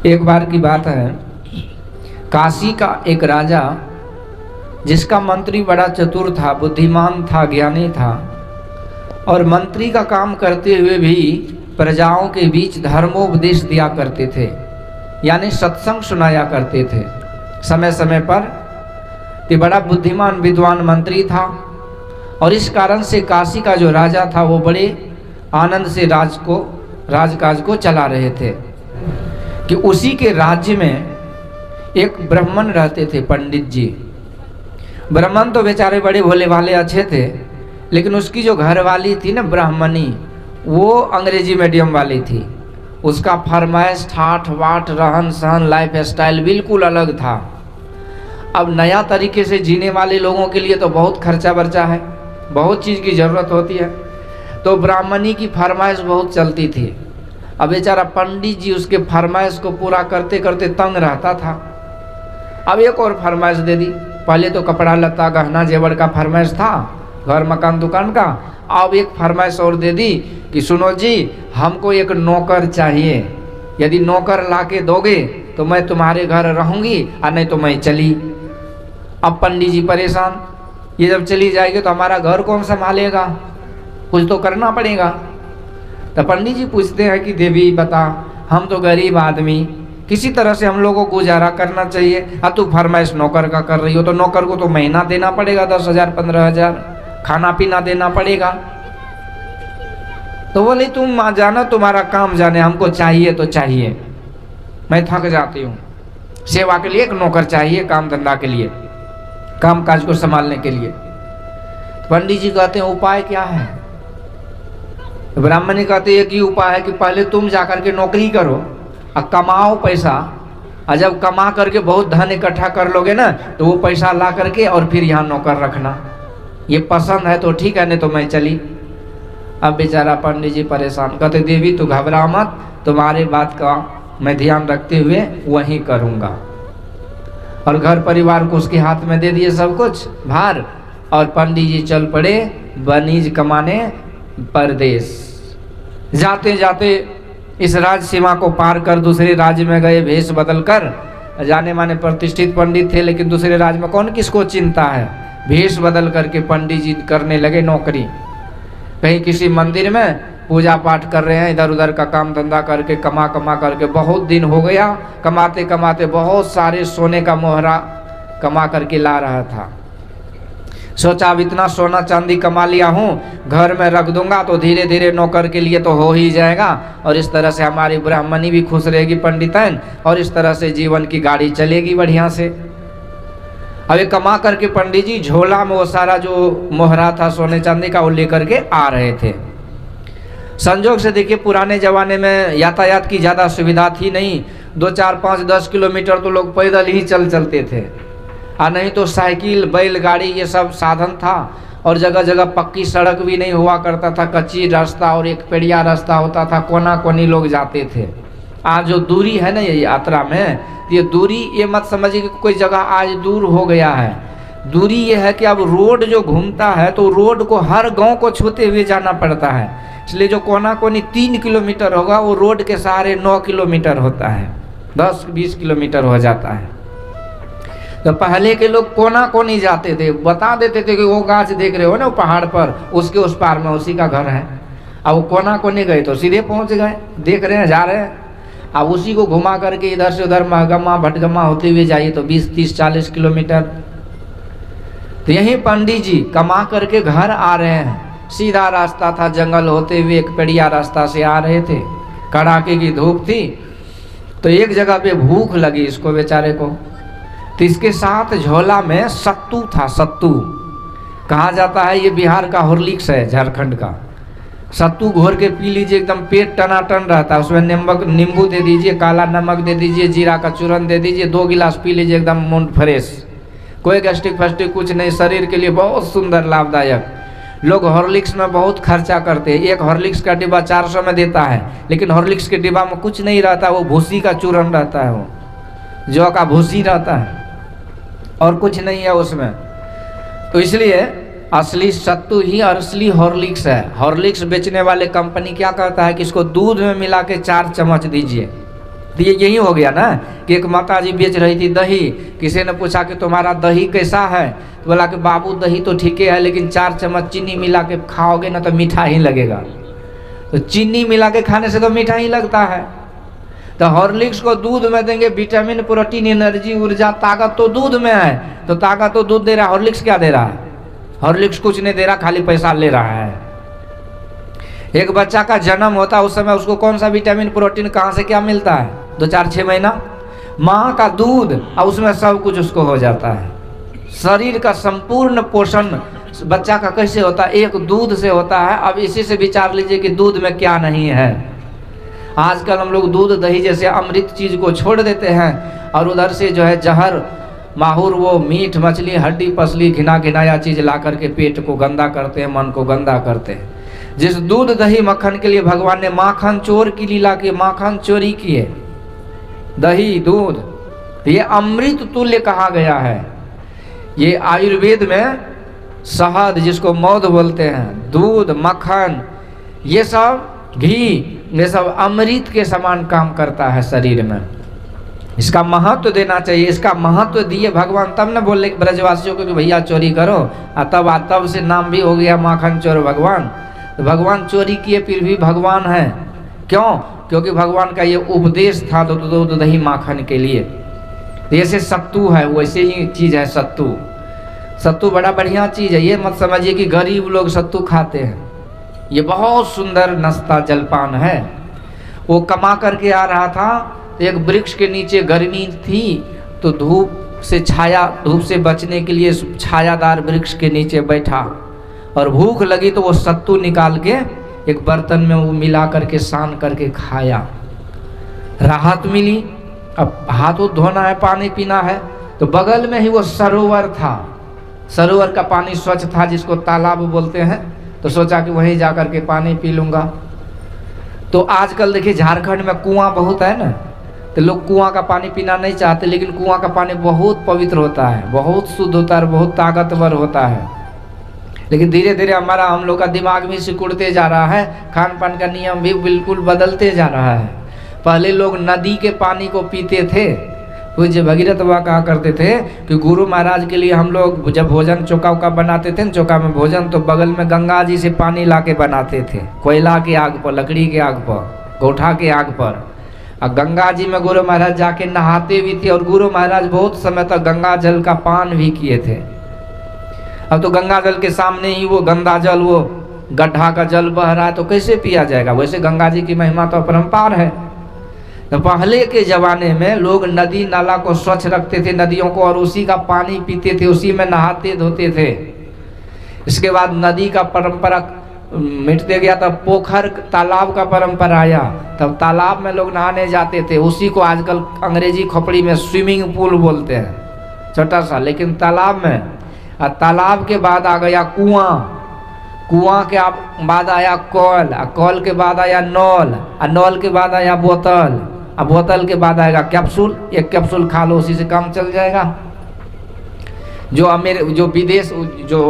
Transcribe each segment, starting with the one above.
एक बार की बात है, काशी का एक राजा जिसका मंत्री बड़ा चतुर था, बुद्धिमान था, ज्ञानी था और मंत्री का काम करते हुए भी प्रजाओं के बीच धर्मोपदेश दिया करते थे, यानी सत्संग सुनाया करते थे समय समय पर। ये बड़ा बुद्धिमान विद्वान मंत्री था और इस कारण से काशी का जो राजा था वो बड़े आनंद से राजकाज को चला रहे थे कि उसी के राज्य में एक ब्राह्मण रहते थे, पंडित जी। ब्राह्मण तो बेचारे बड़े भोले भाले अच्छे थे, लेकिन उसकी जो घरवाली थी ना ब्राह्मणी, वो अंग्रेजी मीडियम वाली थी। उसका फरमाइश, ठाठ बाट, रहन सहन, लाइफ स्टाइल बिल्कुल अलग था। अब नया तरीके से जीने वाले लोगों के लिए तो बहुत खर्चा बर्चा है, बहुत चीज़ की ज़रूरत होती है, तो ब्राह्मणी की फरमाइश बहुत चलती थी। अब बेचारा पंडित जी उसके फरमाइश को पूरा करते करते तंग रहता था। अब एक और फरमाइश दे दी। पहले तो कपड़ा लत्ता गहना जेवर का फरमाइश था, घर मकान दुकान का। अब एक फरमाइश और दे दी कि सुनो जी, हमको एक नौकर चाहिए, यदि नौकर ला के दोगे तो मैं तुम्हारे घर रहूंगी और नहीं तो मैं चली। अब पंडित जी परेशान, ये जब चली जाएगी तो हमारा घर कौन संभालेगा, कुछ तो करना पड़ेगा। तो पंडित जी पूछते हैं कि देवी बता, हम तो गरीब आदमी, किसी तरह से हम लोगों को गुजारा करना चाहिए, अब तू फरमाइश नौकर का कर रही हो, तो नौकर को तो महीना देना पड़ेगा 10,000 15,000, खाना पीना देना पड़ेगा। तो बोले तुम जाना, तुम्हारा काम जाने, हमको चाहिए तो चाहिए, मैं थक जाती हूँ। सेवा के लिए एक नौकर चाहिए, काम धंधा के लिए, काम काज को संभालने के लिए। पंडित जी कहते हैं उपाय क्या है? ब्राह्मणी कहते हैं कि उपाय है कि पहले तुम जाकर के नौकरी करो और कमाओ पैसा, और जब कमा करके बहुत धन इकट्ठा कर लोगे ना तो वो पैसा ला करके और फिर यहाँ नौकर रखना। ये पसंद है तो ठीक है, नहीं तो मैं चली। अब बेचारा पंडित जी परेशान, कहते देवी तू घबरा मत, तुम्हारे बात का मैं ध्यान रखते हुए वही करूँगा। और घर परिवार को उसके हाथ में दे दिए सब कुछ भार, और पंडित जी चल पड़े वणिज कमाने परदेश। जाते जाते इस राज सीमा को पार कर दूसरे राज्य में गए, भेष बदल कर। जाने माने प्रतिष्ठित पंडित थे, लेकिन दूसरे राज्य में कौन किसको चिंता है। भेष बदल करके पंडित जी करने लगे नौकरी। कहीं किसी मंदिर में पूजा पाठ कर रहे हैं, इधर उधर का काम धंधा करके कमा करके बहुत दिन हो गया। कमाते कमाते बहुत सारे सोने का मोहरा कमा करके ला रहा था। सोचा अब इतना सोना चांदी कमा लिया हूँ, घर में रख दूंगा तो धीरे धीरे नौकर के लिए तो हो ही जाएगा, और इस तरह से हमारी ब्राह्मणी भी खुश रहेगी पंडितन, और इस तरह से जीवन की गाड़ी चलेगी बढ़िया से। अब ये कमा करके पंडित जी झोला में वो सारा जो मोहरा था सोने चांदी का वो लेकर के आ रहे थे। संजोग से देखिए पुराने जमाने में यातायात की ज़्यादा सुविधा थी नहीं, 2 4 5 10 किलोमीटर तो लोग पैदल ही चलते थे, और नहीं तो साइकिल बैलगाड़ी ये सब साधन था। और जगह जगह पक्की सड़क भी नहीं हुआ करता था, कच्ची रास्ता और एक पेड़िया रास्ता होता था, कोना कोनी लोग जाते थे। आज जो दूरी है ना ये यात्रा में, ये दूरी ये मत समझिए कि कोई जगह आज दूर हो गया है। दूरी ये है कि अब रोड जो घूमता है तो रोड को हर गांव को छूते हुए जाना पड़ता है, इसलिए जो कोना कोनी 3 किलोमीटर होगा वो रोड के सहारे 9 किलोमीटर होता है, 10-20 किलोमीटर हो जाता है। तो पहले के लोग कोना कोनी जाते थे, बता देते थे कि वो गाछ देख रहे हो ना, वो पहाड़ पर, उसके उस पार में उसी का घर है। अब वो कोना कोनी गए तो सीधे पहुंच गए, देख रहे हैं जा रहे हैं। अब उसी को घुमा करके इधर से उधर महगमा भटगमा होते हुए जाइए तो 20-30-40 किलोमीटर। तो यही पंडित जी कमा करके घर आ रहे हैं, सीधा रास्ता था, जंगल होते हुए एक पेड़िया रास्ता से आ रहे थे। कड़ाके की धूप थी, तो एक जगह पे भूख लगी इसको बेचारे को, तो इसके साथ झोला में सत्तू था। सत्तू कहा जाता है ये बिहार का हॉर्लिक्स है, झारखंड का। सत्तू घोर के पी लीजिए, एकदम पेट टनाटन रहता है। उसमें नींबू दे दीजिए, काला नमक दे दीजिए, जीरा का चूरन दे दीजिए, 2 गिलास पी लीजिए, एकदम मूड फ्रेश, कोई गैस्ट्रिक फैस्ट्रिक कुछ नहीं, शरीर के लिए बहुत सुंदर लाभदायक। लोग हॉर्लिक्स में बहुत खर्चा करते हैं, एक हॉर्लिक्स का डिब्बा 400 में देता है, लेकिन हॉर्लिक्स के डिब्बा में कुछ नहीं रहता, वो भूसी का चूरन रहता है, वो जौ का भूसी रहता है और कुछ नहीं है उसमें। तो इसलिए असली सत्तू ही और असली हॉर्लिक्स है। हॉर्लिक्स बेचने वाले कंपनी क्या करता है कि इसको दूध में मिला के 4 चम्मच दीजिए, तो ये यही हो गया ना कि एक माता जी बेच रही थी दही, किसी ने पूछा कि तुम्हारा दही कैसा है, तो बोला कि बाबू दही तो ठीक है लेकिन 4 चम्मच चीनी मिला के खाओगे ना तो मीठा ही लगेगा। तो चीनी मिला के खाने से तो मीठा ही लगता है। तो हॉर्लिक्स को दूध में देंगे, विटामिन प्रोटीन एनर्जी ऊर्जा ताकत तो दूध में है, तो ताकत तो दूध दे रहा है, हॉर्लिक्स क्या दे रहा है? हॉर्लिक्स कुछ नहीं दे रहा, खाली पैसा ले रहा है। एक बच्चा का जन्म होता है उस समय उसको कौन सा विटामिन प्रोटीन कहाँ से क्या मिलता है? 2 4 6 महीना माँ का दूध और उसमें सब कुछ उसको हो जाता है। शरीर का संपूर्ण पोषण बच्चा का कैसे होता है? एक दूध से होता है। अब इसी से विचार लीजिए कि दूध में क्या नहीं है। आजकल हम लोग दूध दही जैसे अमृत चीज को छोड़ देते हैं और उधर से जो है जहर माहौर वो मीट मछली हड्डी पसली घिना घिनाया चीज ला करके पेट को गंदा करते हैं, मन को गंदा करते हैं। जिस दूध दही मक्खन के लिए भगवान ने माखन चोर की लीला की, माखन चोरी किए, दही दूध, ये अमृत तुल्य कहा गया है। ये आयुर्वेद में शहद जिसको मौध बोलते हैं, दूध मक्खन, ये सब घी, ये सब अमृत के समान काम करता है शरीर में। इसका महत्व देना चाहिए। इसका महत्व दिए भगवान, तब न बोले ब्रजवासियों को कि भैया चोरी करो, तब से नाम भी हो गया माखन चोर भगवान। तो भगवान चोरी किए फिर भी भगवान है। क्यों? क्योंकि भगवान का ये उपदेश था दूध दही माखन के लिए। जैसे सत्तू है वैसे ही चीज है सत्तू। सत्तू बड़ा बढ़िया चीज है। ये मत समझिए कि गरीब लोग सत्तू खाते हैं। ये बहुत सुंदर नाश्ता जलपान है। वो कमा करके आ रहा था, एक वृक्ष के नीचे गर्मी थी तो धूप से बचने के लिए छायादार वृक्ष के नीचे बैठा और भूख लगी तो वो सत्तू निकाल के एक बर्तन में वो मिला करके सान करके खाया, राहत मिली। अब हाथ धोना है, पानी पीना है, तो बगल में ही वो सरोवर था। सरोवर का पानी स्वच्छ था जिसको तालाब बोलते हैं। तो सोचा कि वहीं जा करके पानी पी लूँगा। तो आजकल देखिए झारखंड में कुआं बहुत है ना, तो लोग कुआं का पानी पीना नहीं चाहते, लेकिन कुआं का पानी बहुत पवित्र होता है, बहुत शुद्ध होता है, बहुत ताकतवर होता है। लेकिन धीरे धीरे हम लोग का दिमाग भी सिकुड़ते जा रहा है, खान पान का नियम भी बिल्कुल बदलते जा रहा है। पहले लोग नदी के पानी को पीते थे। पूज्य भगीरथ बाबा कहा करते थे कि गुरु महाराज के लिए हम लोग जब भोजन चौका उका बनाते थे, चौका में भोजन, तो बगल में गंगा जी से पानी ला के बनाते थे, कोयला के आग पर, लकड़ी के आग पर, गोठा के आग पर। और गंगा जी में गुरु महाराज जाके नहाते भी थे और गुरु महाराज बहुत समय तक गंगा जल का पान भी किए थे। अब तो गंगा जल के सामने ही वो गंदा जल, वो गड्ढा का जल बह रहा है, तो कैसे पिया जाएगा? वैसे गंगा जी की महिमा तो अपरंपार है। तो पहले के जमाने में लोग नदी नाला को स्वच्छ रखते थे, नदियों को, और उसी का पानी पीते थे, उसी में नहाते धोते थे। इसके बाद नदी का परंपरा मिटते गया, तब पोखर तालाब का परंपरा आया, तब तालाब में लोग नहाने जाते थे। उसी को आजकल अंग्रेजी खोपड़ी में स्विमिंग पूल बोलते हैं, छोटा सा, लेकिन तालाब में। और तालाब के बाद आ गया कुआं, कुआं के बाद आया कॉल, कॉल के बाद आया नॉल, और नॉल के बाद आया बोतल, और बोतल के बाद आएगा कैप्सूल। एक कैप्सूल खा लो उसी से काम चल जाएगा। जो विदेश, जो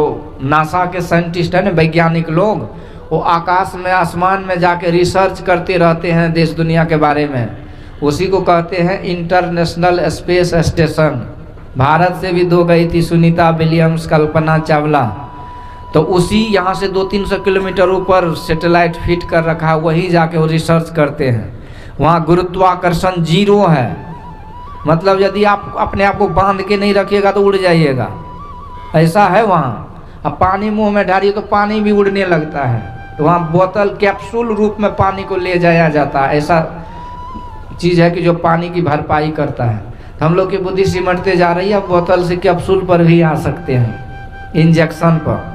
नासा के साइंटिस्ट है ना, वैज्ञानिक लोग, वो आकाश में आसमान में जाके रिसर्च करते रहते हैं देश दुनिया के बारे में। उसी को कहते हैं इंटरनेशनल स्पेस स्टेशन। भारत से भी 2 गई थी, सुनीता विलियम्स, कल्पना चावला। तो उसी यहाँ से 200-300 किलोमीटर ऊपर सैटेलाइट फिट कर रखा है, वहीं जाके वो रिसर्च करते हैं। वहाँ गुरुत्वाकर्षण 0 है, मतलब यदि आप अपने आप को बांध के नहीं रखिएगा तो उड़ जाइएगा, ऐसा है वहाँ। अब पानी मुंह में डालिए तो पानी भी उड़ने लगता है। तो वहाँ बोतल कैप्सूल रूप में पानी को ले जाया जाता है। ऐसा चीज़ है कि जो पानी की भरपाई करता है। तो हम लोग की बुद्धि सिमटते जा रही है, अब बोतल से कैप्सूल पर भी आ सकते हैं, इंजेक्शन पर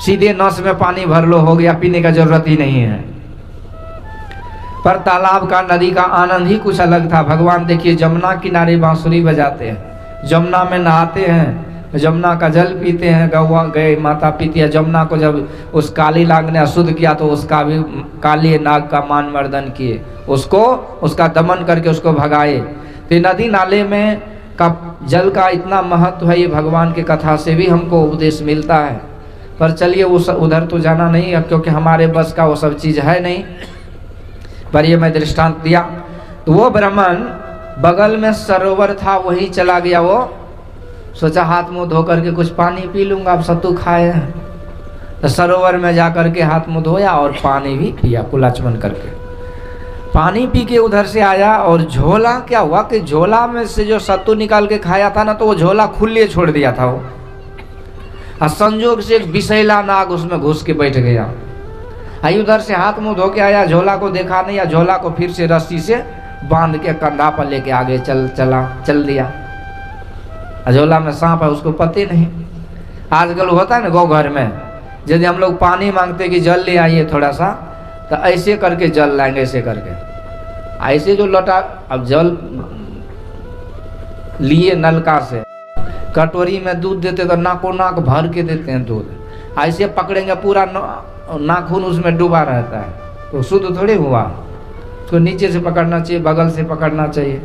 सीधे नस में पानी भर लो, हो गया, पीने का जरूरत ही नहीं है। पर तालाब का, नदी का आनंद ही कुछ अलग था। भगवान देखिए जमुना किनारे बांसुरी बजाते हैं, जमुना में नहाते हैं, जमुना का जल पीते हैं, गौवा गए माता पीती है। जमुना को जब उस काली नाग ने अशुद्ध किया तो उसका भी काली नाग का मान मर्दन किए, उसको उसका दमन करके उसको भगाए। तो नदी नाले में का जल का इतना महत्व है, ये भगवान की कथा से भी हमको उपदेश मिलता है। पर चलिए उधर तो जाना नहीं है, क्योंकि हमारे बस का वो सब चीज़ है नहीं। पर ये मैं दृष्टांत दिया। तो तो वो ब्राह्मण बगल में सरोवर था, वही चला गया। वो सोचा हाथ मुंह धो करके कुछ पानी पी लूंगा, अब सत्तू खाए हैं। तो सरोवर में जा करके हाथ मुंह धोया और पानी भी पिया कुलाचमन करके। पानी पी के उधर से आया और झोला क्या हुआ कि झोला में से जो सत्तू निकाल के खाया था ना, तो वो झोला खुले छोड़ दिया था वो। और संजोग से एक विषैला नाग उसमें घुस के बैठ गया। आई उधर से हाथ मुंह धो के आया, झोला को देखा नहीं, या झोला को फिर से रस्सी से बांध के कंधा पर लेके आगे चल दिया। झोला में सांप है, उसको पते नहीं। आजकल होता है ना गाँव घर में, यदि हम लोग पानी मांगते कि जल ले आइए थोड़ा सा, तो ऐसे करके जल लाएंगे, ऐसे करके। ऐसे जो लोटा, अब जल लिए नलका से, कटोरी में दूध देते तो नाको नाक भर के देते हैं दूध। ऐसे पकड़ेंगे पूरा नाखून उसमें डूबा रहता है, तो शुद्ध थोड़ी हुआ। उसको नीचे से पकड़ना चाहिए, बगल से पकड़ना चाहिए।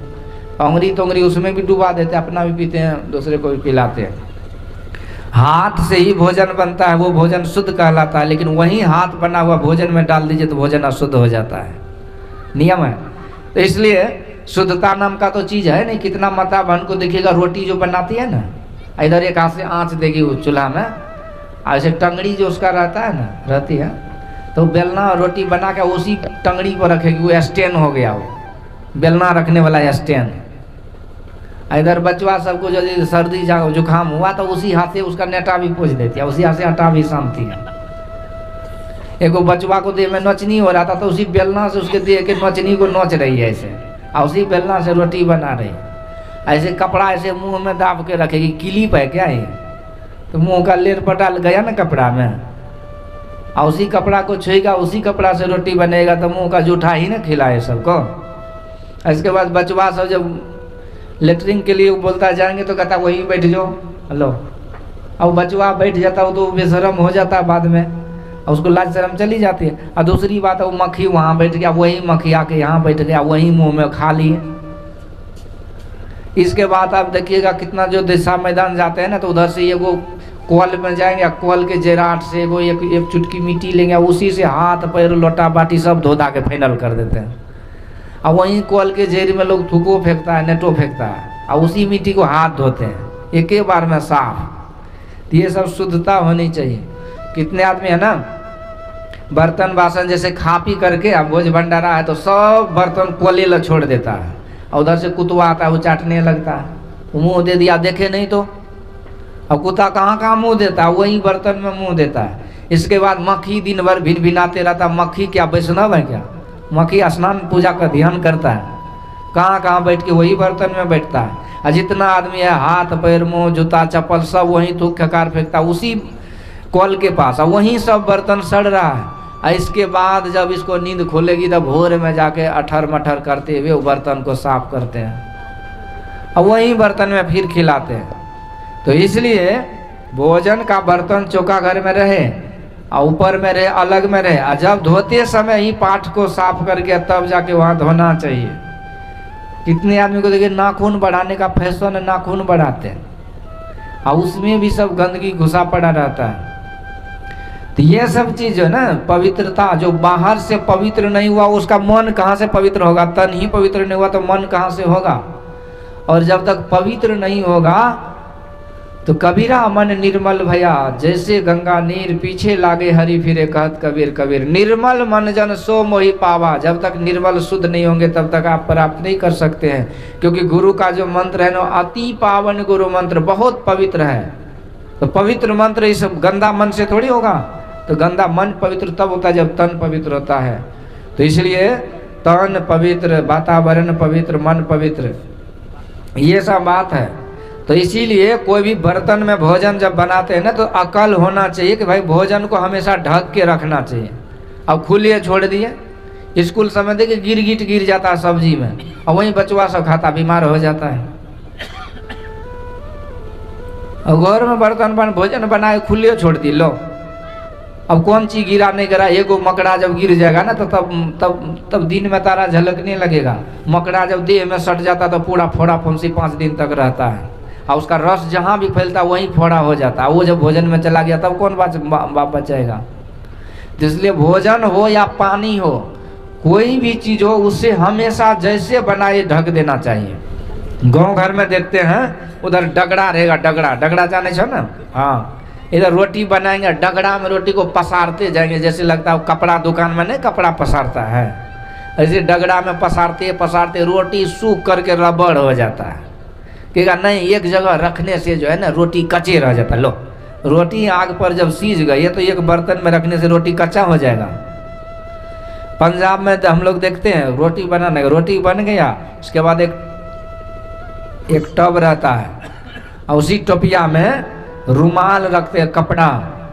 अंगुरी तो अंगुरी उसमें भी डुबा देते हैं, अपना भी पीते हैं, दूसरे को भी पिलाते हैं। हाथ से ही भोजन बनता है, वो भोजन शुद्ध कहलाता है। लेकिन वही हाथ बना हुआ भोजन में डाल दीजिए तो भोजन अशुद्ध हो जाता है, नियम है। तो इसलिए शुद्धता नाम का तो चीज़ है नहीं। कितना माता बहन को देखिएगा, रोटी जो बनाती है ना, इधर एक हाथ से आँच देगी उस चूल्हा में, ऐसे टंगड़ी जो उसका रहता है ना, रहती है, तो बेलना रोटी बना के उसी टंगड़ी पर रखेगी। वो स्टैंड हो गया, वो बेलना रखने वाला स्टैंड। इधर बचवा सबको यदि सर्दी जुकाम हुआ तो उसी हाथ से उसका नेटा भी पोंछ देती है, उसी हाथ से आटा भी सानती है। एगो बचवा को देह में नोचनी हो रहा था, तो उसी बेलना से उसके देह के नोचनी को नोच रही है ऐसे, और उसी बेलना से रोटी बना रही। ऐसे कपड़ा ऐसे मुंह में दाब के रखेगी। क्लिप है क्या ये? तो मुंह का लेर पटा गया ना कपड़ा में, और उसी कपड़ा को छुएगा, उसी कपड़ा से रोटी बनेगा, तो मुंह का जूठा ही ना खिलाए सबको। इसके बाद बचवा सब जब लेटरिन के लिए बोलता जाएंगे तो कहता वहीं बैठ जाओ, हेलो। अब बचवा बैठ जाता हो तो बेशरम हो जाता है बाद में, और उसको लाज शर्म चली जाती है। और दूसरी बात है, वो मक्खी वहाँ बैठ गया, वही मक्खी आके यहाँ बैठ गया, वही मुंह में खा लिए। इसके बाद आप देखिएगा कितना जो दिशा मैदान जाते हैं ना, तो उधर से एगो कोल में जाएंगे, कोल के जेराट से एगो एक चुटकी मिट्टी लेंगे, उसी से हाथ पैर लोटा बाटी सब धो धा के फाइनल कर देते हैं। और वहीं कोल के जेर में लोग थूको फेंकता है, नेटो फेंकता है, और उसी मिट्टी को हाथ धोते हैं एक ही बार में साफ। तो ये सब शुद्धता होनी चाहिए। कितने आदमी है ना, बर्तन बासन जैसे खा पी करके, अब भोज भंडारा है तो सब बर्तन कोले ल छोड़ देता है, और उधर से कुतवा आता है, वो चाटने लगता है, वो मुँह दे दिया, देखे नहीं तो। अब कुत्ता कहाँ कहाँ मुँह देता है, वही बर्तन में मुँह देता है। इसके बाद मक्खी दिन भर भिन भिनाते रहता। मक्खी क्या वैष्णव है क्या? मक्खी स्नान पूजा का ध्यान करता है, कहाँ कहाँ बैठ के वही बर्तन में बैठता है। और जितना आदमी है हाथ पैर मुँह जूता चप्पल सब वहीं थूक खकार फेंकता उसी कल के पास, और वहीं सब बर्तन सड़ रहा है। और इसके बाद जब इसको नींद खोलेगी तब भोर में जाके अठर मठर करते हुए वो बर्तन को साफ करते हैं, और वहीं बर्तन में फिर खिलाते हैं। तो इसलिए भोजन का बर्तन चौका घर में रहे, और ऊपर में रहे, अलग में रहे। और जब धोते समय ही पाठ को साफ करके तब जाके वहाँ धोना चाहिए। कितने आदमी को देखिए नाखून बढ़ाने का फैशन है, नाखून बढ़ाते हैं, और उसमें भी सब गंदगी घुसा पड़ा रहता है। तो ये सब चीज जो है ना, पवित्रता, जो बाहर से पवित्र नहीं हुआ उसका मन कहाँ से पवित्र होगा? तन ही पवित्र नहीं हुआ तो मन कहाँ से होगा? और जब तक पवित्र नहीं होगा तो कबीरा मन निर्मल भया, जैसे गंगा नीर पीछे लागे हरि फिरे कहत कबीर कबीर। निर्मल मन जन सो मोहि पावा। जब तक निर्मल शुद्ध नहीं होंगे तब तक आप प्राप्त नहीं कर सकते हैं, क्योंकि गुरु का जो मंत्र है ना, अति पावन गुरु मंत्र, बहुत पवित्र है। तो पवित्र मंत्र इस गंदा मन से थोड़ी होगा। तो गंदा मन पवित्र तब होता है जब तन पवित्र होता है। तो इसलिए तन पवित्र, वातावरण पवित्र, मन पवित्र, ये सब बात है। तो इसीलिए कोई भी बर्तन में भोजन जब बनाते हैं ना, तो अकल होना चाहिए कि भाई भोजन को हमेशा ढक के रखना चाहिए। अब खुले छोड़ दिए, स्कूल समय देखिए गिर जाता है सब्जी में, और वहीं बचवा सब खाता, बीमार हो जाता है। और घर में बर्तन भोजन बनाए खुले छोड़ दी, लो अब कौन चीज गिरा नहीं गिरा, एगो मकड़ा जब गिर जाएगा ना तो तब दिन में तारा झलकने लगेगा। मकड़ा जब देह में सट जाता तो पूरा फोड़ा फुंसी 5 दिन तक रहता है, और उसका रस जहाँ भी फैलता वहीं फोड़ा हो जाता है। वो जब भोजन में चला गया तब कौन बाप बचाएगा? इसलिए भोजन हो या पानी हो, कोई भी चीज हो उससे हमेशा जैसे बनाए ढक देना चाहिए। गांव घर में देखते हैं उधर डगड़ा रहेगा, डगड़ा डगड़ा जाने छो ना, हाँ, इधर रोटी बनाएंगे डगड़ा में रोटी को पसारते जाएंगे, जैसे लगता है कपड़ा दुकान में नहीं कपड़ा पसारता है, ऐसे डगड़ा में पसारते पसारते रोटी सूख करके रबड़ हो जाता है। कहेगा नहीं, एक जगह रखने से जो है ना रोटी कच्चे रह जाता है। लो, रोटी आग पर जब सीज गई है तो एक बर्तन में रखने से रोटी कच्चा हो जाएगा। पंजाब में तो हम लोग देखते हैं रोटी बनाने, रोटी बन गया उसके बाद एक टब रहता है और उसी टोपिया में रुमाल रखते हैं, कपड़ा,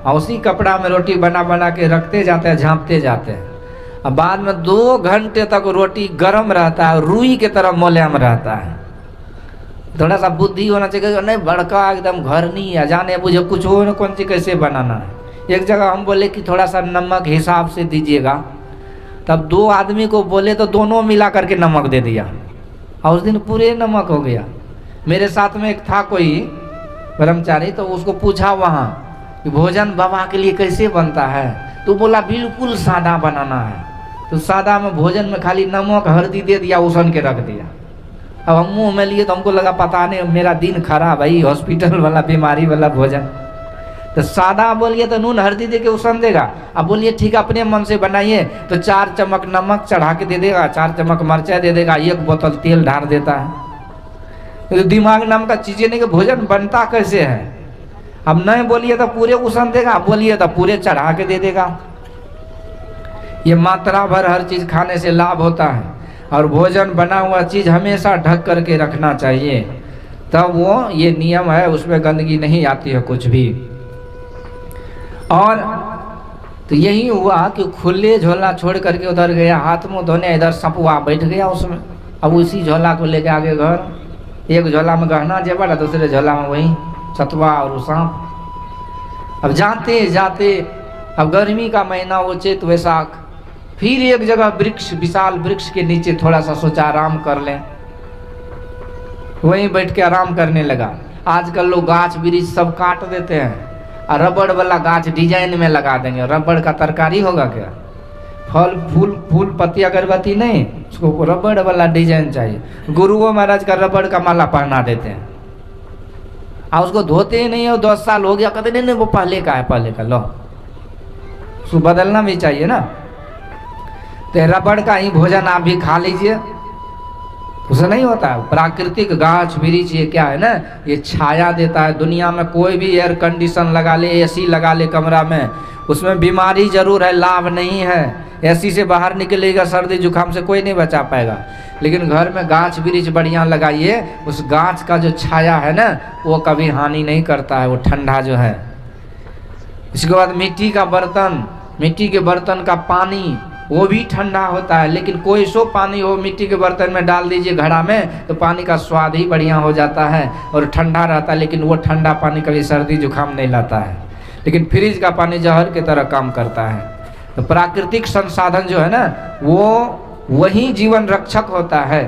और उसी कपड़ा में रोटी बना बना के रखते जाते हैं, झाँपते जाते हैं। अब बाद में 2 घंटे तक रोटी गर्म रहता है, रुई के तरह मुलायम रहता है। थोड़ा सा बुद्धि होना चाहिए, नहीं बड़का एकदम घर नहीं है, जाने मुझे कुछ हो ना कौन सी कैसे बनाना है। एक जगह हम बोले कि थोड़ा सा नमक हिसाब से दीजिएगा, तब 2 आदमी को बोले तो दोनों मिला करके नमक दे दिया और उस दिन पूरे नमक हो गया। मेरे साथ में एक था कोई ब्रह्मचारी, तो उसको पूछा वहाँ कि भोजन बाबा के लिए कैसे बनता है, तो बोला बिल्कुल सादा बनाना है। तो सादा में भोजन में खाली नमक हल्दी दे दिया, उसन के रख दिया। अब हम मुँह में लिए तो हमको लगा पता नहीं मेरा दिन खराब है, हॉस्पिटल वाला बीमारी वाला भोजन। तो सादा बोलिए तो नून हल्दी दे के उसन देगा, अब बोलिए ठीक है अपने मन से बनाइए तो 4 चम्मच नमक चढ़ा के दे देगा, 4 चम्मच मिर्चा दे देगा, 1 बोतल तेल ढार देता है। तो दिमाग नाम का चीजें नहीं कि भोजन बनता कैसे है। अब नहीं बोलिए तो पूरे उसन देगा, बोलिए तो पूरे चढ़ा के दे देगा। ये मात्रा भर हर चीज खाने से लाभ होता है, और भोजन बना हुआ चीज हमेशा ढक करके रखना चाहिए, तब वो ये नियम है, उसमें गंदगी नहीं आती है कुछ भी। और तो यही हुआ कि खुले झोला छोड़ करके उधर गया हाथ मुंह धोने, इधर सपुआ बैठ गया उसमें। अब उसी झोला को लेके आगे घर, एक झोला में गहना जेवर, दूसरे झोला में वही सतुआ और सांप। अब जाते जाते, अब गर्मी का महीना वो चैत वैशाख, फिर एक जगह वृक्ष, विशाल वृक्ष के नीचे थोड़ा सा सोचा आराम कर लें, वहीं बैठ के आराम करने लगा। आजकल लोग गाछ वृक्ष सब काट देते हैं और रबड़ वाला गाछ डिजाइन में लगा देंगे। रबड़ का तरकारी होगा क्या? फल फूल पत्ती अगरबत्ती नहीं, उसको रबड़ वाला डिजाइन चाहिए। गुरुओं महाराज का रबड़ का माला पहना देते हैं और उसको धोते ही नहीं हो, 10 साल हो गया, कहते नहीं नहीं वो पहले का है, पहले का, लो उसको बदलना भी चाहिए ना। तो रबड़ का ही भोजन आप भी खा लीजिए, उसे नहीं होता है। प्राकृतिक गाछ वृक्ष ये क्या है ना, ये छाया देता है। दुनिया में कोई भी एयर कंडीशन लगा ले, एसी लगा ले कमरा में, उसमें बीमारी जरूर है, लाभ नहीं है। एसी से बाहर निकलेगा, सर्दी जुकाम से कोई नहीं बचा पाएगा। लेकिन घर में गाछ वृक्ष बढ़िया लगाइए, उस गाछ का जो छाया है ना वो कभी हानि नहीं करता है, वो ठंडा जो है। इसके बाद मिट्टी का बर्तन, मिट्टी के बर्तन का पानी वो भी ठंडा होता है। लेकिन कोई सो पानी हो मिट्टी के बर्तन में डाल दीजिए घड़ा में, तो पानी का स्वाद ही बढ़िया हो जाता है और ठंडा रहता है। लेकिन वो ठंडा पानी कभी सर्दी जुकाम नहीं लाता है। लेकिन फ्रिज का पानी जहर की तरह काम करता है। तो प्राकृतिक संसाधन जो है ना वो वही जीवन रक्षक होता है।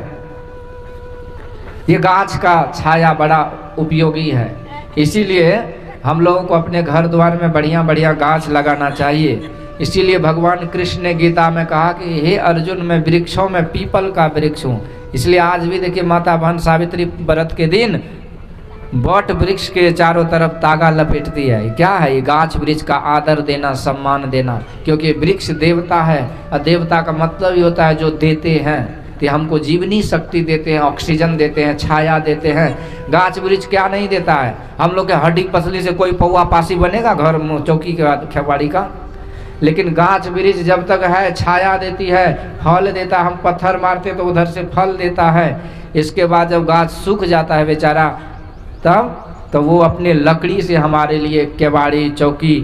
ये गाछ का छाया बड़ा उपयोगी है, इसीलिए हम लोगों को अपने घर द्वार में बढ़िया बढ़िया गाछ लगाना चाहिए। इसीलिए भगवान कृष्ण ने गीता में कहा कि हे अर्जुन, मैं वृक्षों में पीपल का वृक्ष हूँ। इसलिए आज भी देखिए माता बहन सावित्री व्रत के दिन बट वृक्ष के चारों तरफ तागा लपेटती है। क्या है ये? गाछ वृक्ष का आदर देना, सम्मान देना, क्योंकि वृक्ष देवता है और देवता का मतलब ही होता है जो देते हैं। तो हमको जीवनी शक्ति देते हैं, ऑक्सीजन देते हैं, छाया देते हैं। गाछ वृक्ष क्या नहीं देता है? हम लोग के हड्डी पसली से कोई पौवा पासी बनेगा घर में चौकी के बाद खेवाड़ी का? लेकिन गाछ वृक्ष जब तक है छाया देती है, फल देता है। हम पत्थर मारते तो उधर से फल देता है। इसके बाद जब गाछ सूख जाता है बेचारा, तब तो वो अपने लकड़ी से हमारे लिए केवाड़ी, चौकी,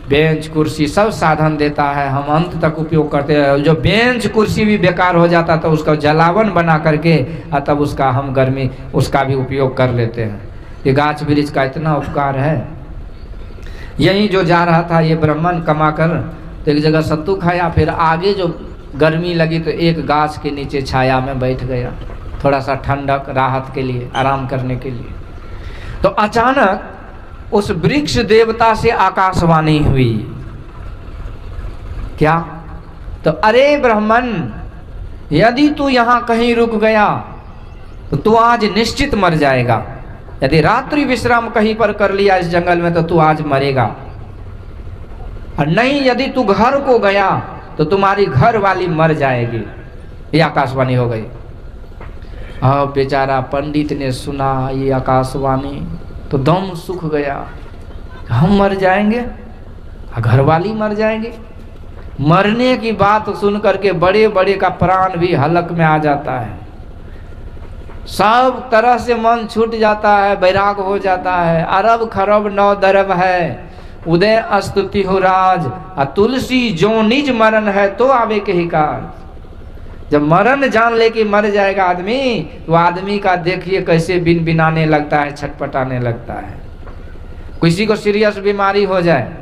बेंच, कुर्सी सब साधन देता है। हम अंत तक उपयोग करते हैं। जो बेंच कुर्सी भी बेकार हो जाता तो उसका जलावन बना करके तब उसका हम गर्मी उसका भी उपयोग कर लेते हैं। ये गाछ वृक्ष का इतना उपकार है। यही जो जा रहा था ये ब्राह्मण कमा कर, तो एक जगह सत्तू खाया, फिर आगे जो गर्मी लगी तो एक गाछ के नीचे छाया में बैठ गया, थोड़ा सा ठंडक राहत के लिए, आराम करने के लिए। तो अचानक उस वृक्ष देवता से आकाशवाणी हुई। क्या? तो अरे ब्राह्मण, यदि तू यहाँ कहीं रुक गया तो तू आज निश्चित मर जाएगा। यदि रात्रि विश्राम कहीं पर कर लिया इस जंगल में तो तू आज मरेगा। और नहीं, यदि तू घर को गया तो तुम्हारी घर वाली मर जाएगी। ये आकाशवाणी हो गई। अब बेचारा पंडित ने सुना ये आकाशवाणी तो दम सूख गया। हम मर जाएंगे, घर वाली मर जाएंगे। मरने की बात सुन करके बड़े बड़े का प्राण भी हलक में आ जाता है। सब तरह से मन छूट जाता है, बैराग हो जाता है। अरब खरब नौ दरब है, उदय अस्तुति हो राज, तुलसी जो निज मरण है तो आवे के ही काज। जब मरण जान ले कि मर जाएगा आदमी, तो आदमी का देखिए कैसे बिन बिनाने लगता है, छटपटाने लगता है। किसी को सीरियस बीमारी हो जाए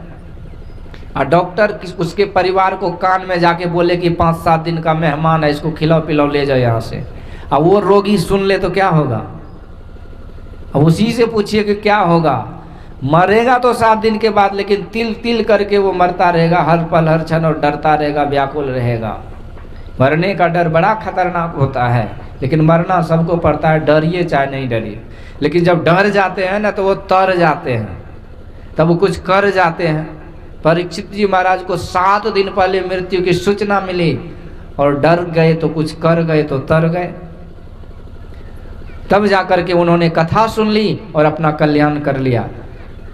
और डॉक्टर उसके परिवार को कान में जाके बोले कि 5-7 दिन का मेहमान है, इसको खिलाओ पिलाओ ले जाओ यहाँ से, अब वो रोगी सुन ले तो क्या होगा? अब उसी से पूछिए कि क्या होगा। मरेगा तो 7 दिन के बाद, लेकिन तिल तिल करके वो मरता रहेगा, हर पल हर क्षण, और डरता रहेगा, व्याकुल रहेगा। मरने का डर बड़ा खतरनाक होता है, लेकिन मरना सबको पड़ता है, डरिए चाहे नहीं डरिए। लेकिन जब डर जाते हैं ना तो वो तर जाते हैं, तब वो कुछ कर जाते हैं। परीक्षित जी महाराज को 7 दिन पहले मृत्यु की सूचना मिली और डर गए तो कुछ कर गए तो तर गए। तब जाकर के उन्होंने कथा सुन ली और अपना कल्याण कर लिया।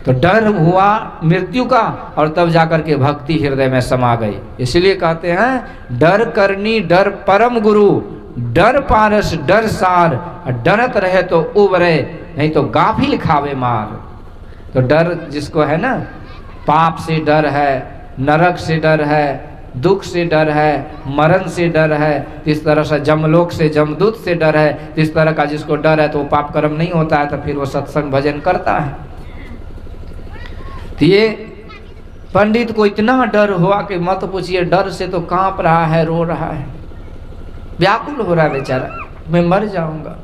तो डर हुआ मृत्यु का, और तब जाकर के भक्ति हृदय में समा गई। इसलिए कहते हैं डर करनी डर परम गुरु, डर पारस डर सार, डरत रहे तो उबरे, नहीं तो गाफिल खावे मार। तो डर जिसको है ना, पाप से डर है, नरक से डर है, दुख से डर है, मरण से डर है, इस तरह से जमलोक से जमदूत से डर है, इस तरह का जिसको डर है तो वो पाप कर्म नहीं होता है, तो फिर वो सत्संग भजन करता है। तो ये पंडित को इतना डर हुआ कि मत पूछिए, डर से तो कांप रहा है, रो रहा है, व्याकुल हो रहा है बेचारा, मैं मर जाऊंगा।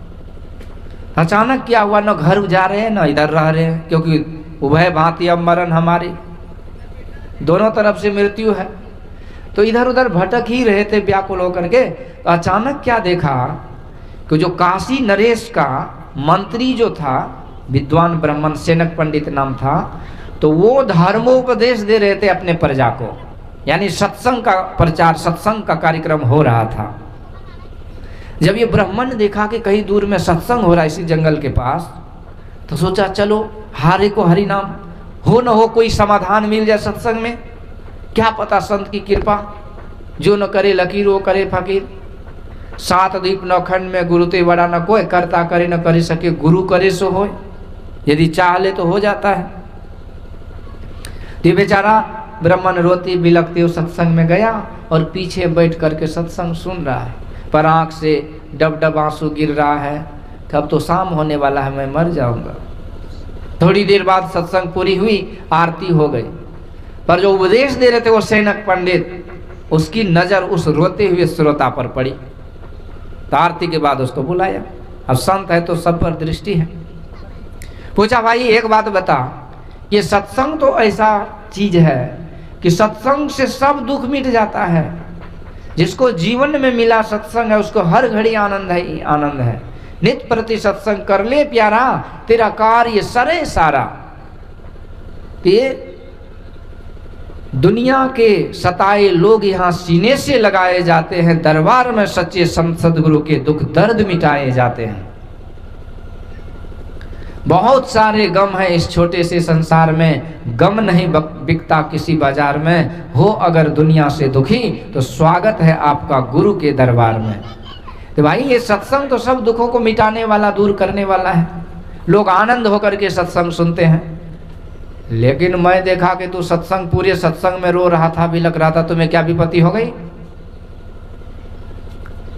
अचानक क्या हुआ, न घर जा रहे हैं न इधर रह रहे हैं, क्योंकि उभय भांति अब मरण हमारी, दोनों तरफ से मृत्यु है। तो इधर उधर भटक ही रहे थे व्याकुल होकर के। तो अचानक क्या देखा कि जो काशी नरेश का मंत्री जो था, विद्वान ब्राह्मण सेनक पंडित नाम था, तो वो धर्मोपदेश दे रहे थे अपने प्रजा को, यानी सत्संग का प्रचार, सत्संग का कार्यक्रम हो रहा था। जब ये ब्राह्मण देखा कि कहीं दूर में सत्संग हो रहा है इसी जंगल के पास, तो सोचा चलो हारे को हरि नाम, हो न हो कोई समाधान मिल जाए सत्संग में, क्या पता संत की कृपा, जो न करे लकीर वो करे फकीर। 7 द्वीप 9 खंड में गुरु ते बड़ा न कोई, करता करे न करे सके, गुरु करे सो होय, यदि चाह ले तो हो जाता है। ये बेचारा ब्राह्मण रोती बिलखती उस सत्संग में गया और पीछे बैठ करके सत्संग सुन रहा है, पर आँख से डब डब आंसू गिर रहा है, कब तो शाम होने वाला है, मैं मर जाऊंगा। थोड़ी देर बाद सत्संग पूरी हुई, आरती हो गई, पर जो उपदेश दे रहे थे वो सेनक पंडित, उसकी नजर उस रोते हुए श्रोता पर पड़ी। तो आरती के बाद उसको बुलाया, अब संत है तो सब पर दृष्टि है। पूछा भाई एक बात बता, ये सत्संग तो ऐसा चीज है कि सत्संग से सब दुख मिट जाता है। जिसको जीवन में मिला सत्संग है उसको हर घड़ी आनंद है, आनंद है। नित्य प्रति सत्संग कर ले प्यारा, तेरा कार्य सरे सारा। ये दुनिया के सताए लोग यहाँ सीने से लगाए जाते हैं, दरबार में सच्चे संत सदगुरु के दुख दर्द मिटाए जाते हैं। बहुत सारे गम हैं इस छोटे से संसार में, गम नहीं बिकता किसी बाजार में। हो अगर दुनिया से दुखी तो स्वागत है आपका गुरु के दरबार में। तो भाई ये सत्संग तो सब दुखों को मिटाने वाला, दूर करने वाला है। लोग आनंद होकर के सत्संग सुनते हैं। लेकिन मैं देखा कि तू सत्संग, पूरे सत्संग में रो रहा था, बिलख रहा था, तुम्हें क्या विपत्ति हो गई?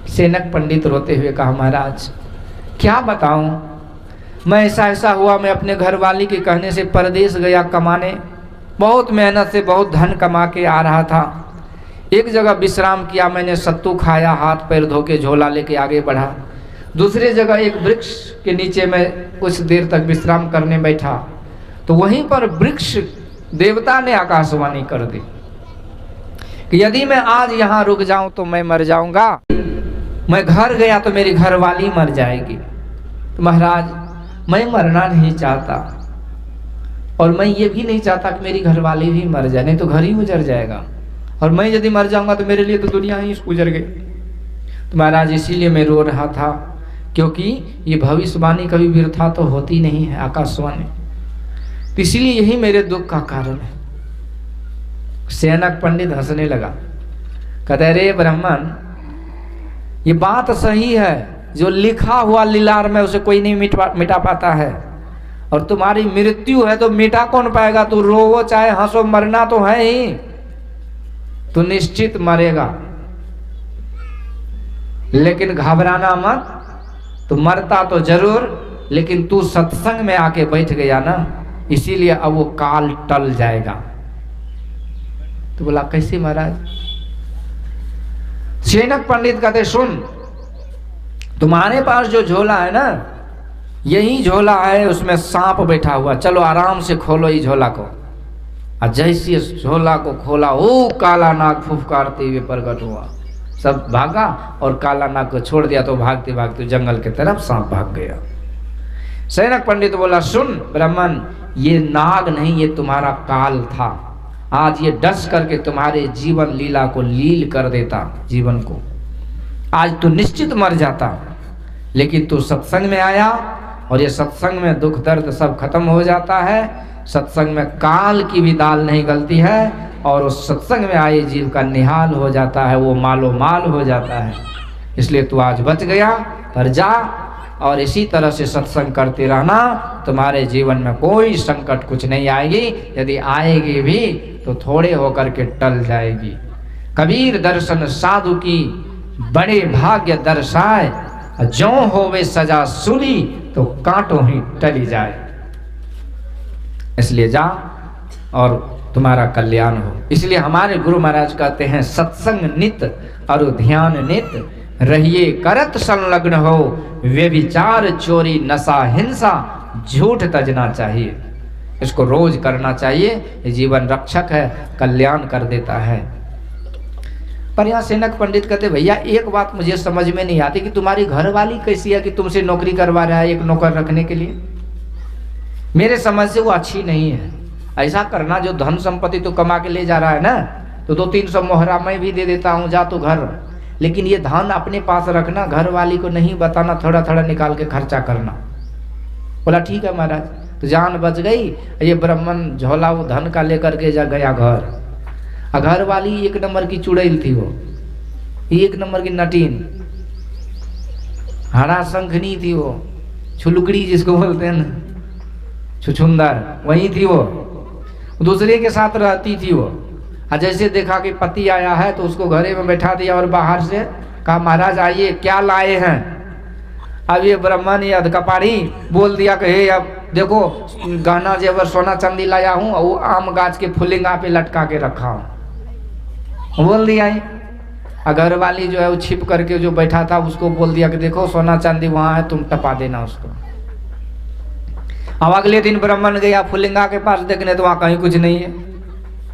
सेनक पंडित रोते हुए कहा, महाराज क्या बताऊं, मैं ऐसा हुआ, मैं अपने घर वाली के कहने से परदेश गया कमाने, बहुत मेहनत से बहुत धन कमा के आ रहा था। एक जगह विश्राम किया, मैंने सत्तू खाया, हाथ पैर धो के झोला लेके आगे बढ़ा। दूसरी जगह एक वृक्ष के नीचे मैं कुछ देर तक विश्राम करने बैठा, तो वहीं पर वृक्ष देवता ने आकाशवाणी कर दी कि यदि मैं आज यहाँ रुक जाऊं तो मैं मर जाऊंगा। मैं घर गया तो मेरी घरवाली मर जाएगी। तो महाराज मैं मरना नहीं चाहता, और मैं ये भी नहीं चाहता कि मेरी घरवाली भी मर जाए, नहीं तो घर ही उजड़ जाएगा, और मैं यदि मर जाऊंगा तो मेरे लिए तो दुनिया ही उजड़ गई। तो महाराज इसीलिए मैं रो रहा था, क्योंकि ये भविष्यवाणी कभी व्यर्था तो होती नहीं है, आकाशवाणी। तो इसीलिए यही मेरे दुख का कारण है। शैनक पंडित हंसने लगा, कहते रे ब्राह्मण, ये बात सही है, जो लिखा हुआ लीलार में उसे कोई नहीं मिटा पाता है, और तुम्हारी मृत्यु है तो मिटा कौन पाएगा। तू रोवो चाहे हंसो, मरना तो है ही, तू निश्चित मरेगा, लेकिन घबराना मत। तू मरता तो जरूर, लेकिन तू सत्संग में आके बैठ गया ना, इसीलिए अब वो काल टल जाएगा। तो बोला कैसे महाराज। शैनक पंडित कहते सुन, तुम्हारे पास जो झोला है ना, यही झोला है, उसमें सांप बैठा हुआ, चलो आराम से खोलो इस झोला को। और जैसे इस झोला को खोला, वो काला नाग फुफकारते हुए प्रकट हुआ, सब भागा, और काला नाग को छोड़ दिया तो भागते भागते जंगल की तरफ सांप भाग गया। शैनक पंडित बोला सुन ब्राह्मण, ये नाग नहीं, ये तुम्हारा काल था। आज ये डस करके तुम्हारे जीवन लीला को लील कर देता, जीवन को। आज तू निश्चित मर जाता, लेकिन तू सत्संग में आया, और ये सत्संग में दुख दर्द सब खत्म हो जाता है। सत्संग में काल की भी दाल नहीं गलती है, और उस सत्संग में आए जीव का निहाल हो जाता है, वो मालो माल हो जाता है। इसलिए तू आज बच गया, पर जा और इसी तरह से सत्संग करते रहना, तुम्हारे जीवन में कोई संकट कुछ नहीं आएगी। यदि आएगी भी तो थोड़े होकर के टल जाएगी। कबीर दर्शन साधु की बड़े भाग्य दर्शाए, जो होवे सजा सुली तो कांटों ही टली जाए। इसलिए जा और तुम्हारा कल्याण हो। इसलिए हमारे गुरु महाराज कहते हैं सत्संग नित और ध्यान नित, रहिए करत संलग्न हो, व्यभिचार चोरी नशा हिंसा झूठ तजना चाहिए। इसको रोज करना चाहिए, ये जीवन रक्षक है, कल्याण कर देता है। पर यहाँ शैनक पंडित कहते भैया एक बात मुझे समझ में नहीं आती कि तुम्हारी घरवाली कैसी है कि तुमसे नौकरी करवा रहा है एक नौकर रखने के लिए। मेरे समझ से वो अच्छी नहीं है। ऐसा करना, जो धन संपत्ति तो कमा के ले जा रहा है ना, तो 200-300 मोहरा मैं भी दे देता हूँ, जा तो घर, लेकिन ये धन अपने पास रखना, घर वाली को नहीं बताना, थोड़ा थोड़ा निकाल के खर्चा करना। बोला ठीक है महाराज। तो जान बच गई। ये ब्राह्मण झोला वो धन का लेकर के जा गया घर। घर वाली एक नंबर की चुड़ैल थी, वो एक नंबर की नटीन, हरा शंखनी थी, वो छुलकड़ी जिसको बोलते हैं ना, छुछुंदर, वही थी वो। दूसरे के साथ रहती थी वो। और जैसे देखा कि पति आया है तो उसको घरे में बैठा दिया, और बाहर से कहा महाराज आइए क्या लाए हैं। अब ये ब्राह्मण या कपाड़ी बोल दिया कि हे अब देखो गहना जेवर सोना चांदी लाया हूँ, और वो आम गाछ के फुलिंगा पे लटका के रखा हूँ, बोल दिया ही। घर वाली जो है वो छिप करके जो बैठा था उसको बोल दिया कि देखो सोना चांदी वहाँ है, तुम टपा देना उसको। अब अगले दिन ब्राह्मण गया फुलिंगा के पास देखने, तो वहाँ कहीं कुछ नहीं है,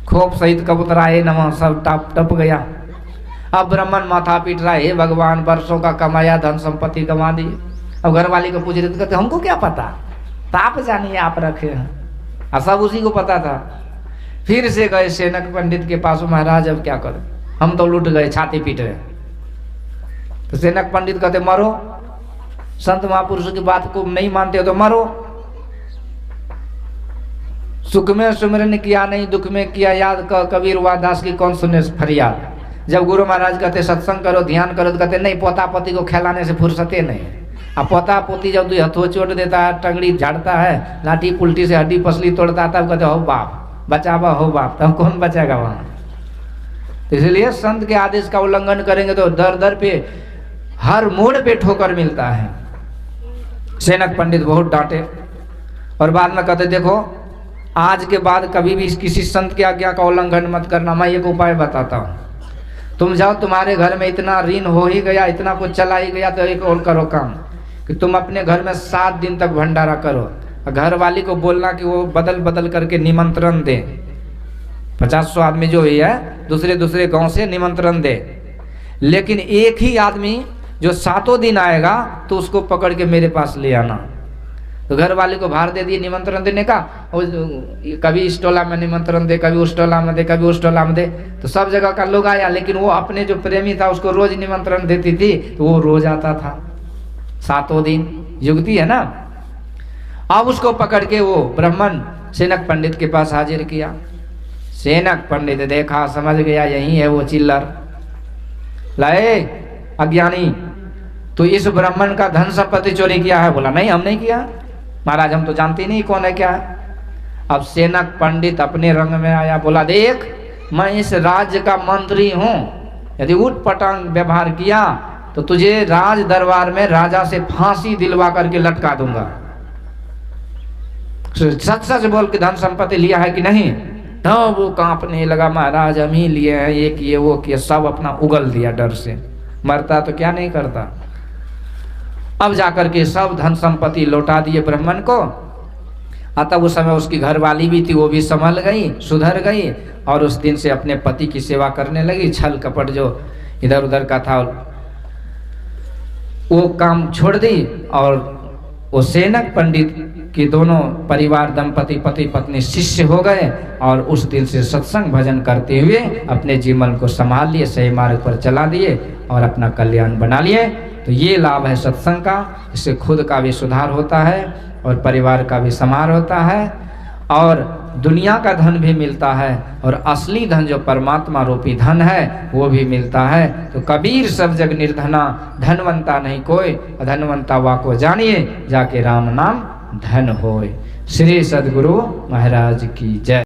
खोप सहित कबूतरा है न, सब टप गया। अब ब्राह्मण माथा पीट रहा है, हे भगवान वर्षों का कमाया धन संपत्ति गंवा दी। अब घर वाली को पूछ रहे, तो कहते हमको क्या पता, तो आप जानिए आप रखे हैं, और सब उसी को पता था। फिर से गए शैनक पंडित के पास, महाराज अब क्या करें, हम तो लुट गए, छाती पीट रहे। तो शैनक पंडित कहते मरो, संत महापुरुषों की बात को नहीं मानते हो तो मरो। सुख में सुमिरन किया नहीं, दुख में किया याद, कबीर वादास की कौन सुने फरियाद। जब गुरु महाराज कहते सत्संग करो ध्यान करो, तो कहते नहीं, पोता पोती को खिलाने से फुर्सते नहीं। अब पोता पोती जब 2 हथों चोट देता है, टंगड़ी झाड़ता है, लाठी पुल्टी से हड्डी पसली तोड़ता है, तब कहते हो बाप बचावा, हो बाप, तब कौन बचेगा वहाँ। तो इसलिए संत के आदेश का उल्लंघन करेंगे तो दर दर पे हर मोड़ पे ठोकर मिलता है। शैनक पंडित बहुत डांटे, और बाद में कहते देखो आज के बाद कभी भी किसी संत की आज्ञा का उल्लंघन मत करना। मैं एक उपाय बताता हूँ, तुम जाओ, तुम्हारे घर में इतना ऋण हो ही गया, इतना कुछ चला ही गया, तो एक और करो काम कि तुम अपने घर में 7 दिन तक भंडारा करो। घर वाली को बोलना कि वो बदल बदल करके निमंत्रण दे, 50-100 आदमी जो ही है दूसरे दूसरे गांव से निमंत्रण दे, लेकिन एक ही आदमी जो 7 दिन आएगा तो उसको पकड़ के मेरे पास ले आना। तो घर वाले को भार दे दिए निमंत्रण देने का, और कभी इस टोला में निमंत्रण दे, कभी उस टोला में दे, कभी उस टोला में दे, तो सब जगह का लोग आया, लेकिन वो अपने जो प्रेमी था उसको रोज निमंत्रण देती थी, तो वो रोज आता था 7 दिन। युक्ति है ना। अब उसको पकड़ के वो ब्राह्मण सेनक पंडित के पास हाजिर किया। सेनक पंडित देखा, समझ गया यही है वो चिल्लर। लाए अज्ञानी, तो इस ब्राह्मण का धन संपत्ति चोरी किया है? बोला नहीं, हम नहीं किया महाराज, हम तो जानते नहीं कौन है क्या है। अब सेनक पंडित अपने रंग में आया, बोला देख मैं इस राज्य का मंत्री हूं, यदि उठ पटांग व्यवहार किया तो तुझे राज दरबार में राजा से फांसी दिलवा करके लटका दूंगा। सच सच बोल के धन संपत्ति लिया है कि नहीं? तो वो कांपने लगा, महाराज हम ही लिए हैं, ये किए वो किए, सब अपना उगल दिया डर से। मरता तो क्या नहीं करता। अब जाकर के सब धन संपत्ति लौटा दिए ब्राह्मण को। अतः उस समय उसकी घरवाली भी थी, वो भी संभल गई, सुधर गई, और उस दिन से अपने पति की सेवा करने लगी। छल कपट जो इधर उधर का था वो काम छोड़ दी, और वो सेनक पंडित के दोनों परिवार दंपति पति पत्नी शिष्य हो गए, और उस दिन से सत्संग भजन करते हुए अपने जीवन को संभाल लिए, सही मार्ग पर चला दिए और अपना कल्याण बना लिए। तो ये लाभ है सत्संग का। इससे खुद का भी सुधार होता है और परिवार का भी संहार होता है, और दुनिया का धन भी मिलता है, और असली धन जो परमात्मा रूपी धन है वो भी मिलता है। तो कबीर सब जग निर्धना, धनवंता नहीं कोई, अधनवंता वाको जानिए, जाके राम नाम धन होए। श्री सद्गुरु महाराज की जय।